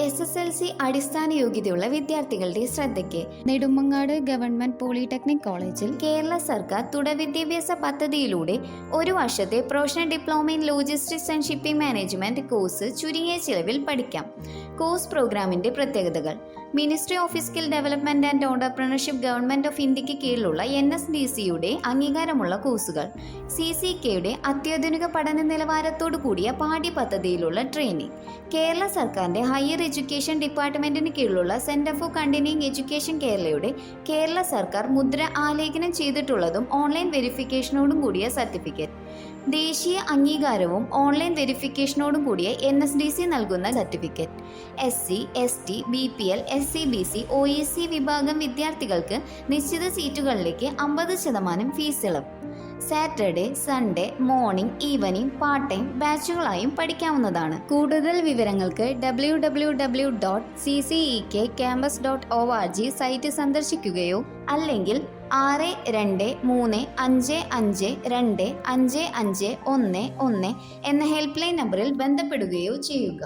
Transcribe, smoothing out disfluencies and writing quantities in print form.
SSLC അടിസ്ഥാന യോഗ്യതയുള്ള വിദ്യാർത്ഥികളുടെ ശ്രദ്ധയ്ക്ക് നെടുമങ്ങാട് ഗവൺമെന്റ് പോളിടെക്നിക് കോളേജിൽ കേരള സർക്കാർ തുടർ വിദ്യാഭ്യാസ പദ്ധതിയിലൂടെ ഒരു വർഷത്തെ professional diploma in logistics and shipping management course ചുരുങ്ങിയ ചിലവിൽ പഠിക്കാം. കോഴ്സ് പ്രോഗ്രാമിന്റെ പ്രത്യേകതകൾ: ministry of skill development and entrepreneurship government of ഇന്ത്യക്ക് കീഴിലുള്ള NSDCയുടെ അംഗീകാരമുള്ള കോഴ്സുകൾ, CCKയുടെ അത്യാധുനിക പഠന നിലവാരത്തോടു കൂടിയ പാഠ്യപദ്ധതിയിലുള്ള ട്രെയിനിങ്, കേരള സർക്കാരിന്റെ ഹയർ എഡ്യൂക്കേഷൻ ഡിപ്പാർട്ട്മെന്റിന് കീഴിലുള്ള സെന്റർ ഫോർ കണ്ടിന്യൂയിങ് എഡ്യൂക്കേഷൻ കേരളയുടെ കേരള സർക്കാർ മുദ്ര ആലേഖനം ചെയ്തിട്ടുള്ളതും ഓൺലൈൻ വെരിഫിക്കേഷനോടും കൂടിയ സർട്ടിഫിക്കറ്റ്, ദേശീയ അംഗീകാരവും ഓൺലൈൻ വെരിഫിക്കേഷനോടും കൂടിയ NSDC നൽകുന്ന certificate, SC, ST, BPL, SCBC, OEC വിഭാഗം വിദ്യാർത്ഥികൾക്ക് നിശ്ചിത സീറ്റുകളിലേക്ക് 50% ഫീസ് ഇളവ്. Saturday, Sunday, morning, evening, part time ബാച്ചുകളായും പഠിക്കാവുന്നതാണ്. കൂടുതൽ വിവരങ്ങൾക്ക് www.ccekcampus.org സൈറ്റ് സന്ദർശിക്കുകയോ അല്ലെങ്കിൽ 6235525511 എന്ന ഹെൽപ്പ് ലൈൻ നമ്പറിൽ ബന്ധപ്പെടുകയോ ചെയ്യുക.